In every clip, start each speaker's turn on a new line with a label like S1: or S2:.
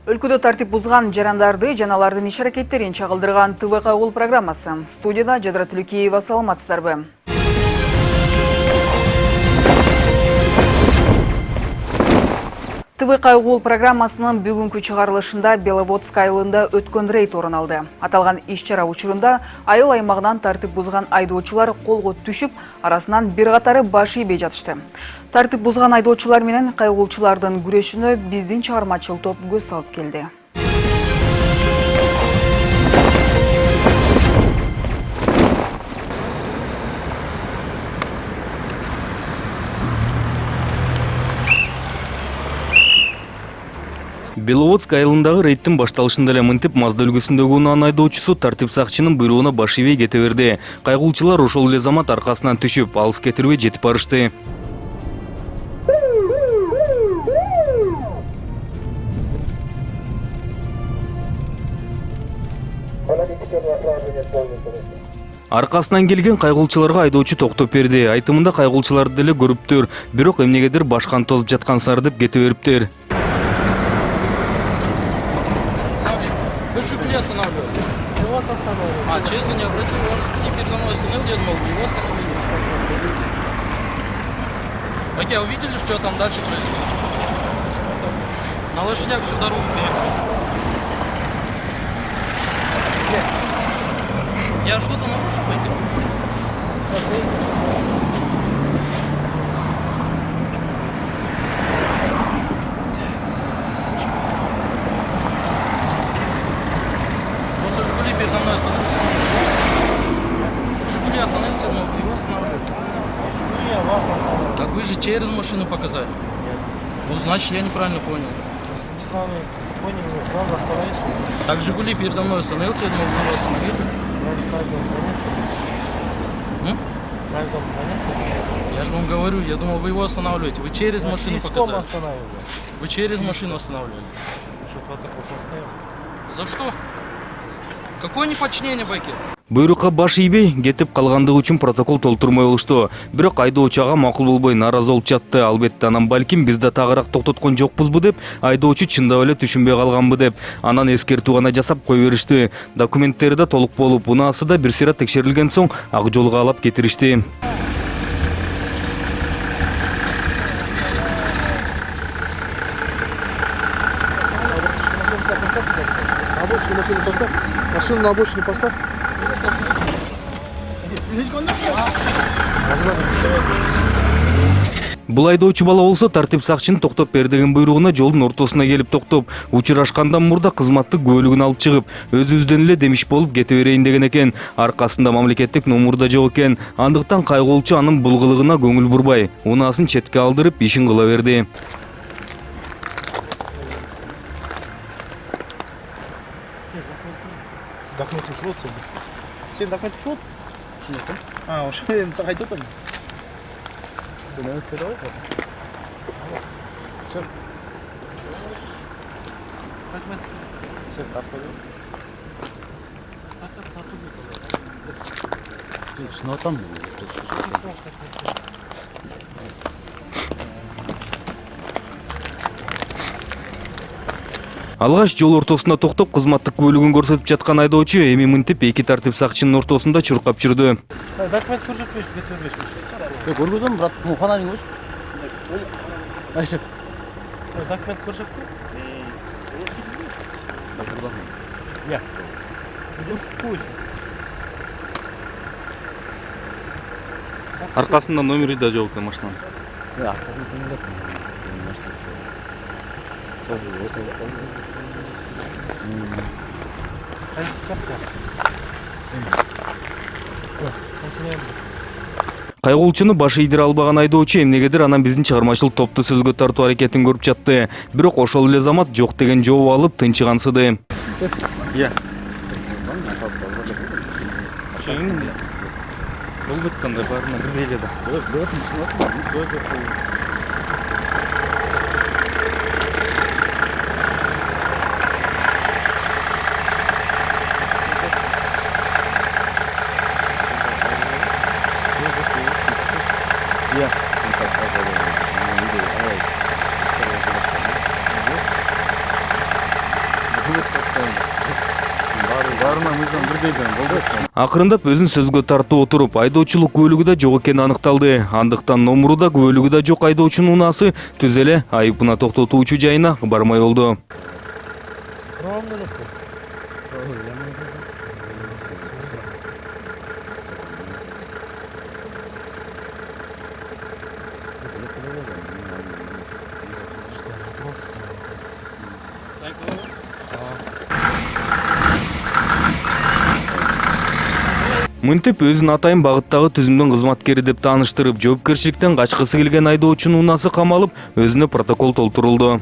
S1: Өлкөдө тартип бузган жарандарды жана алардын иш аракеттерин чагылдырган ТВК Уул программасы. Студияда Жадыра Түлүкеева, саламатсыздарбы? ТВК Уул программасынын бүгүнкү чыгарылышында Беловодск айылында өткөн рейд орун алды. Аталган иш-чара учурунда айыл аймагынан тартип бузган айдоочулар колго түшүп, арасынан бир катары баш ийбей жатышты. Тартип бузган айдоочулар менен кайгылуучулардын күрөшүнө биздин чыгармачыл топ көз салып келди.
S2: Беловодск айылындагы рейдтин башталышында эле мынтип Мазда үлгүсүндөгү унаанын айдоочусу тартип сакчынын буйругуна баш ийбей кете берди. Кайгылуучулар ошол эле замат аркасынан түшүп, алыс кетирбей жетип барышты. Аркасынан келген кайгылуучуларга айдоочу токтоп берди. Айтымында кайгылуучуларды деле көрүптүр, бирок эмнегедир башкан тозуп жаткан сар деп кете бериптир.
S3: Вы «Жигули» останавливали? Вот останавливали. Честно, не обратил, он «Жигули» передо мной остановил, я думал, его остановили. А увидели, что там дальше происходит? На лошадях всю дорогу приехали. Я что-то нарушил, пойти? «Жигули» передо мной остановился. «Жигули» остановился, но его останавливали. «Жигули» вас остановили. Так вы же через машину показали. Нет. Ну, значит, я неправильно понял. С вами понял, сразу остановился. Так «Жигули» передо мной остановился, я думал, вы его остановили. Я же вам говорю, я думал, вы его останавливаете. Вы через машину показали. Вы через машину останавливали. За что? Какое неподчинение, байкер?
S2: Буйрукка баш ийбей кетип калгандыгы үчүн протокол толтурмай болушту. Бирок айдоочу ага макул болбой нааразы болуп жатты. Албетте анан балким бизди тагыраак токтоткон жокпузбу деп, айдоочу чындап эле түшүнбөй калганбы деп, анан эскертүү гана жасап кой беришти. Документтери да толук болуп, унаасы да бир сыйра текшерилген соң ак жолго алып кетиришти.
S4: Машину на обочину поставь.
S2: Бул айдоочу бала болсо тартип сакчынын токтоп бер деген буйругуна жолдун ортосуна келип токтоп, учурашкандан мурда кызматтык көлүгүн алып чыгып, өзүбүздөн эле демиш болуп кете берейин деген экен. Аркасында мамлекеттик номуру да жок экен. Андыктан кайгылуучу анын бул кылыгына көңүл бурбай, унаасын четке алдырып ишин кыла берди.
S4: Документы вот. Сен документы вот? Ошо эми сага айтып атам.
S2: Алгаш жол ортосунда токтоп кызматтык көлүгүн көрсөтүп жаткан айдоочу эми мынтип эки тартип сакчынын ортосунда чуркап жүрдү.
S4: Документ көрсөтпөйсүз, кетирбейсиз.
S5: Көргөзөм, брат, муханаңыз. Айшып.
S4: Документ көрсөтпөй. Я.
S2: Аркасында номери да жок экен машинанын. Кайгылуучуну баш ийдире албаган айдоочу эмнегедир анан биздин чыгармачыл топту сөзгө тартуу аракетин көрүп жатты. Бирок ошол эле замат жок деген жооп алып тынчыгансыды. Иә. Болбойт кандай баарына бир эле да.
S5: Iya.
S2: Акырындап өзүн сөзгө тартып отуруп, айдоочулук күбөлүгү да жок экени аныкталды. Андыктан номуру да күбөлүгү да жок айдоочунун унаасы түз эле айыпына токтотуучу жайына бармай болду. Мынтип өзүн атайын багыттагы түзүмдүн кызматкери деп тааныштырып, жоопкерчиликтен качкысы келген айдоочунун унаасы камалып, өзүнө протокол толтурулду.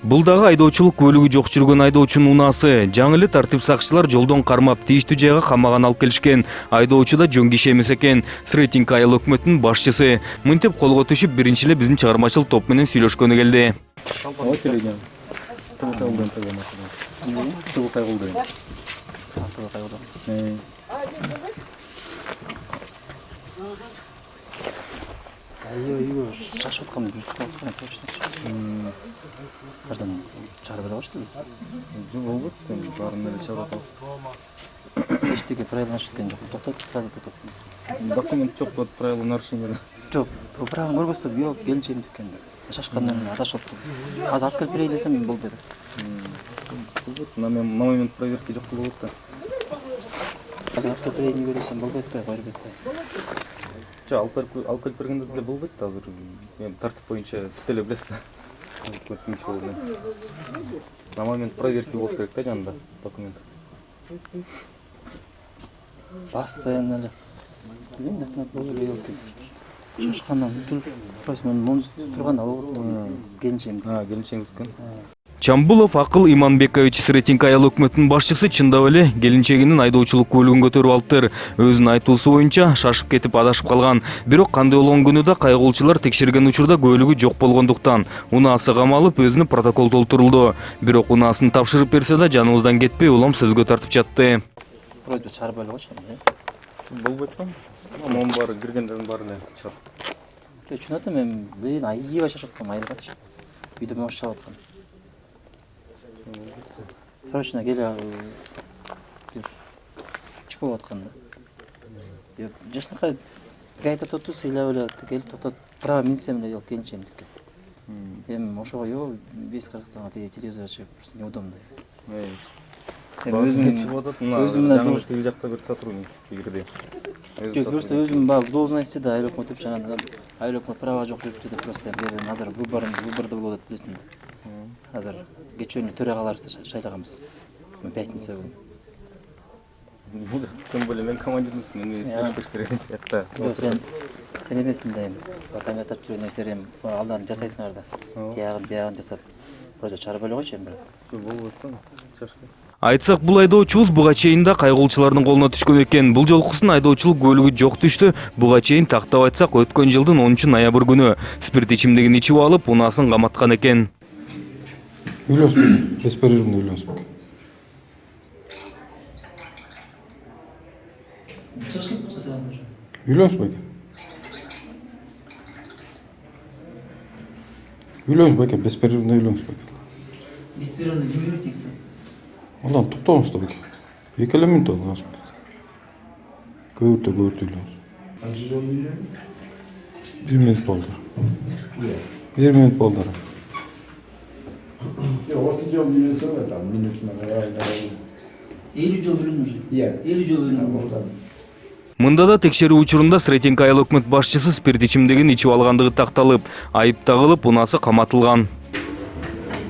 S2: Бул дагы айдоочулук күбөлүгү жок жүргөн айдоочунун унаасы. Жаңы эле тартип сакчылар жолдон кармап, тийиштүү жайга камаган алып келишкен. Айдоочу да жөн киши эмес экен. Сретенька айыл өкмөтүнүн башчысы. Мынтип колго түшүп, биринчи эле биздин чыгармачыл топ менен сүйлөшкөнү келди.
S4: 이거 шашып аткан Кардан чыгарып эле коюшту.
S5: Жок болбойт, баарын эле чыгарып атабыз.
S4: Эчтеке правила нарушение жок. Токтойт, сразу токтойт.
S5: Документ жок болот, правила нарушение.
S4: Жок, правила көргөзсөм, жок, келинчегим декенде. Шашкандан адашып атып. Азыр алып келип берейин десем болбойт.
S5: Болбойт, на момент проверки жок болот да.
S4: Азыр алып келип берейин десем болбойт да, бербейт да.
S5: Алып келип бергенде деле болбойт да, азыр эми тартип боюнча сиз деле билесиз да. На момент проверки болуш керек да жанында документ.
S4: Постоянно эле. Билем, документ болду эле. Шашкандан бүтүп, просто мен турганда алып келинчегим.
S5: Келинчегиңиз экен.
S2: Чамбулов Акыл Иманбекович Сретенька айыл өкмөтүнүн башчысы чындап эле келинчегинин айдоочулук көлүгүн көтөрүп алыптыр. Өзүнүн айтуусу боюнча шашып кетип адашып калган. Бирок кандай болгон күнү да кайгылуучулар текшерген учурда көлүгү жок болгондуктан унаасы камалып, өзүнө протокол толтурулду. Бирок унаасын тапшырып берсе да жаныбыздан кетпей улам сөзгө тартып жатты.
S4: Просьба чыгарып эле койчу.
S5: Болбойт го. Монун баары киргендердин баары эле чыгат.
S4: Чынакы мен блин айыга шашып аткам, айылгачы. Үйдө машап аткам. Срочно келе чип болуп аткан да. Жашнакай гайда тоту сыйлап эле келип токтоп, права минсем эле келинчегим диккен. Эми ошого жок, биз Кыргызстанга телевизорго чыгып, просто неудобно.
S5: Өзүм жаңы тил жакта бир сотрудник кирди.
S4: Жок, просто өзүм баягы должности да айыл өкмөт деп жанагы айыл өкмөт права жок жүрүптү деп просто азыр выбордо болот деп билесиң да. Азыр кечүүнү төрагаларыбызды шайлаганбыз. Мен пятница күнү.
S5: Тем более мен командирмин, мен сүйлөшпөш керек.
S4: Сен эмесиң да эми. Пока мен тартып жүргөн нерселерим алдарын жасайсыңар да. Тиягын, биягын жасап, просто чыгарып эле койчу эми бирок.
S5: Болбойт го. Чашка.
S2: Айтсак, бул айдоочубуз буга чейин да кайгылуучулардын колуна түшкөн экен. Бул жолкусун айдоочулук көлүгү жок түштү. Буга чейин тактап айтсак, өткөн жылдын 10-ноябрь күнү спирт ичимдигин ичип алып, унаасын каматкан экен.
S6: Үйлөнүшпөк, беспрерывно үйлөнүшпөк. Үйлөнүшпөк. Үйлөнүшпөк, беспрерывно үйлөнүшпөк.
S4: Беспрерывно не минут тексі?
S6: Алан токтоңуз да бек. 2 минут алып ашып кетти. Көбүртө үйлөнүш.
S7: Қанша жол үйлөнү?
S6: 1 минут болду. 1 минут болду.
S7: 30 жол үйренсе ғой, там минутына қарай.
S4: 50 жол үйрен уже.
S7: Иә.
S4: 50 жол үйрен.
S2: Мында да текшерүү учурунда Сретенька айыл өкмөт башчысы спирт ичимдигин ичип алгандыгы такталып, айып тагылып, унаасы каматылган.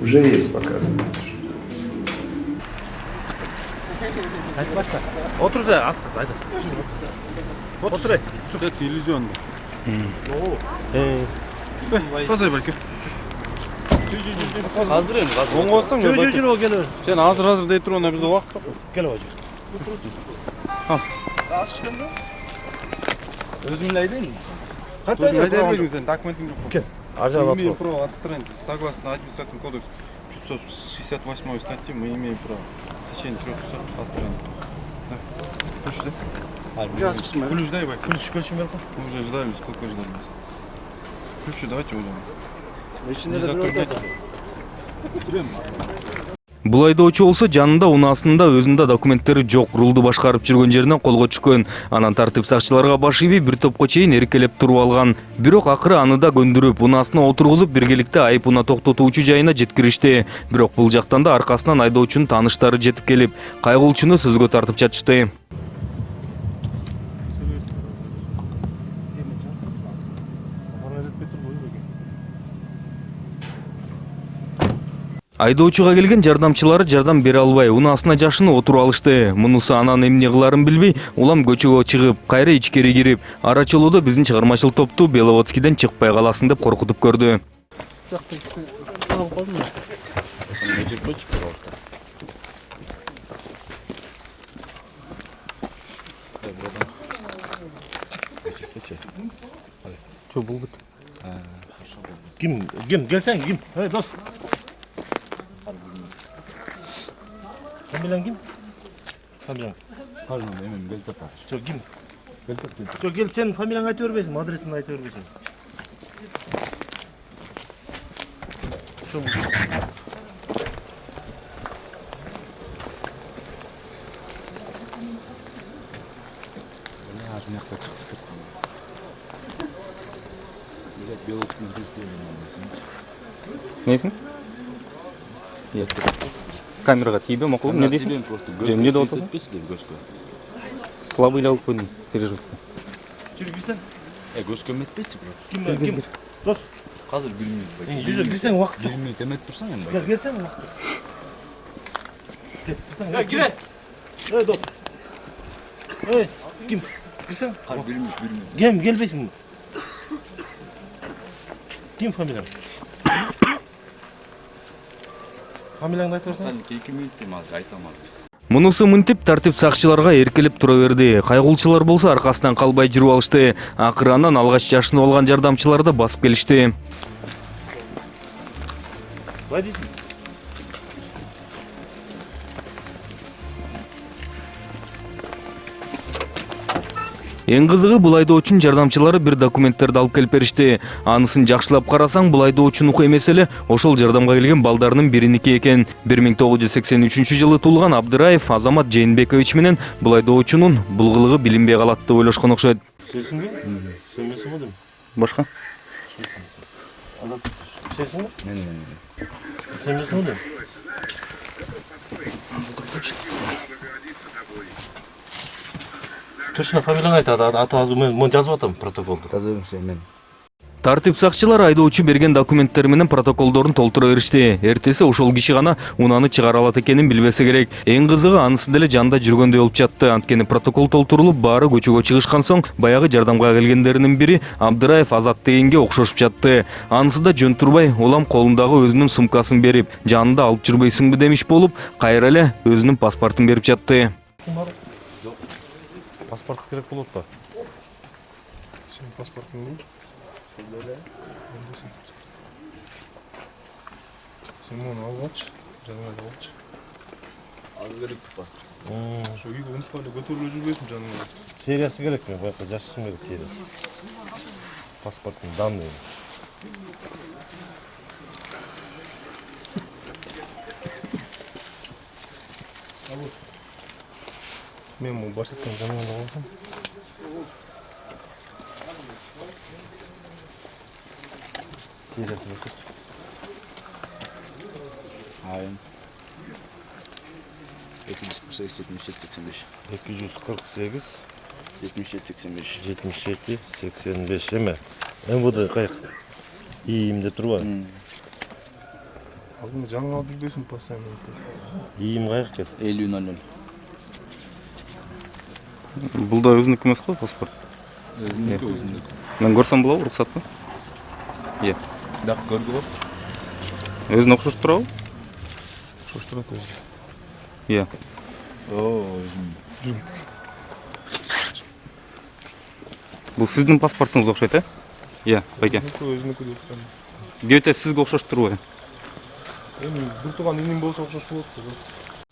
S7: Уже есть показано.
S3: Отур за аста, айда. Отур.
S6: Это иллюзионно.
S3: Тазай байке.
S5: Азыр эми,
S6: Оңго алсаң,
S3: Жүр,
S6: сен азыр дей турганда бизде убакыт жок.
S3: Кел ой. Өзүм эле айдайын.
S6: Кантип айдайбыз сен документиң жок.
S3: Кел. Аржаға
S6: Имеем право отстранить. Согласно административному кодексу 568 статьи мы имеем право в течение 3 часов отстранить. Ключ дай, байка.
S3: Ключ берді.
S6: Мы уже ждали, сколько ждали. Ключи давайте возьмем.
S2: Бул айдоочу болсо жанында унаасында өзүндө документтери жок рулду башкарып жүргөн жеринен колго түшкөн. Анан тартип сакчыларга баш ийбей бир топко чейин эркелеп туруп алган. Бирок акыры аны да көндүрүп, унаасына отургузуп биргеликте айып уна токтотуучу жайына жеткиришти. Бирок бул жактан да аркасынан айдоочунун тааныштары жетип келип, кайгылуучуну сөзгө тартып жатышты. Айдоочуга келген жардамчылары жардам бере албай, унаасына жашынып отуруп алышты. Мунусу анан эмне кыларын билбей, улам көчөгө чыгып, кайра ичкери кирип, ара чолууда биздин чыгармачыл топту Беловодскийден чыкпай каласың деп коркутуп көрдү.
S8: Ким, келсең, ким? Эй, дос. Фамилияң ким? Фамилияң. Жоқ, ким? Жоқ, кел, сен фамилияң айтып бербейсің, адресін айтып бербейсің.
S5: Несің? Камераға тиді, мақұлым, не дейсің? Жемде де отасың? Слабый алып көндім, пережитті.
S8: Жүр, кірсең?
S3: Көшкем етпейсі, бро.
S8: Ким? Дос.
S3: Қазір білмейді.
S8: Жүр, кірсең, уақыт жоқ.
S3: Білмейді, емет тұрсаң енді.
S8: Gel, gelsene uaqt жоқ. Gel, kірсең. Gire. Ey, dos. Ey, kim? Kірсең?
S3: Білмейді.
S8: Gelbeysin. Kim familiyang? Familiyаңды айтып берсең?
S3: Кейкі мейді, айтамады.
S2: Мунусу мынтип тартип сакчыларга эркелеп тура берди. Кайгылчылар болсо аркасынан калбай жүрүп алышты. Акыры анан алгач жашынып алган жардамчылар да басып келишти.
S8: Водитель.
S2: Эң кызыгы бул айдоочунун жардамчылары бир документтерди алып келип беришти. Анысын жакшылап карасаң, бул айдоочунуку эмес эле ошол жардамга келген балдарынын бириники экен. 1983 жылы туулган Абдыраев Азамат Жээнбекович менен бул айдоочунун бул кылыгы билинбей калат деп ойлошкон окшойт.
S8: Сенсің бе? Сен емессің ғой деймін.
S2: Башка?
S8: Сенсің бе? Сен емессің ғой деймін. Точно фамилияң айтады, аты азу мен жазып атам протоколду.
S2: Тартип сакчылар айдоочу берген документтер менен протоколдорун толтура беришти. Эртеси ошол киши гана унаны чыгара алат экенин билбесе керек. Эң кызыгы анысы деле жанында жүргөндөй болуп жатты. Анткени протокол толтурулуп, баары көчөгө чыгышкан соң, баягы жардамга келгендеринин бири Абдыраев Азат дегенге окшошуп жатты. Анысы да жөн турбай, улам колундагы өзүнүн сумкасын берип, жанында алып жүрбөйсүңбү демиш болуп, кайра эле өзүнүн паспортун берип жатты.
S8: Паспорт керек болот па?
S6: Сен паспортың не? Сен оны алып алшы, жаныңа алып алшы.
S3: Алып керек паспорт.
S6: Ошо үйгө унутпай эле көтөрүлө жүрбөйсүң жаныңа.
S8: Сериясы керек мен, баягы жашышым керек сериясы. Паспорттун данные.
S6: Мен бул башаткан жаныңа алып алсам.
S8: Сериясы керек.
S3: Айын. 248-77-85.
S8: 248
S3: 77-85.
S8: 77-85 эме. МВД кайык? ИИМде турбайбы?
S6: Алдыма жаныңа алып жүрбөйсүң постоянно.
S8: ИИМ кайык кет?
S3: 50-00.
S5: Бұл да өзінікі емес қой паспорт.
S3: Өзүндүкү.
S5: Мен көрсем болабы, рұқсат па? Иә.
S3: Дак көрдү го.
S5: Өзүнө окшош турабы?
S6: Шоштурат өзү.
S5: Иә.
S3: Өзүм.
S5: Бұл сіздің паспортыңыз окшойт, э? Иә, байке.
S6: Өзүнүкү деп турам.
S5: Гете сізге окшош турбайбы?
S6: Эми бир тууган иним болсо окшош болот.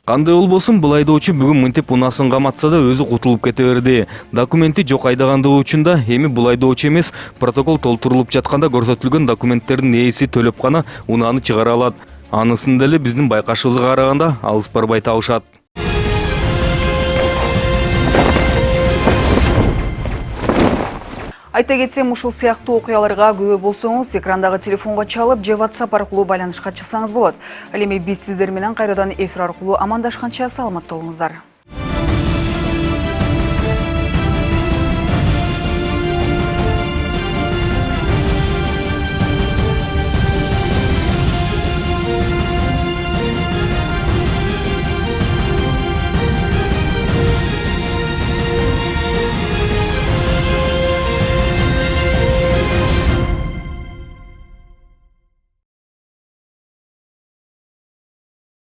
S2: Кандай болбосун, бул айдоочу бүгүн мынтип унасын каматса да өзү кутулуп кете берди. Документи жок айдагандыгы үчүн да эми бул айдоочу эмес, протокол толтурулуп жатканда көрсөтүлгөн документтердин ээси төлөп гана унааны чыгара алат. Анысын деле биздин байкашыбызга караганда алыс барбай табышат.
S1: Айта кетсем, ушул сыяктуу окуяларга күбө болсоңуз, экрандагы телефонго чалып же WhatsApp аркылуу байланышка чыксаңыз болот. Ал эми биз сиздер менен кайрадан эфир аркылуу амандашканча саламатта болуңуздар.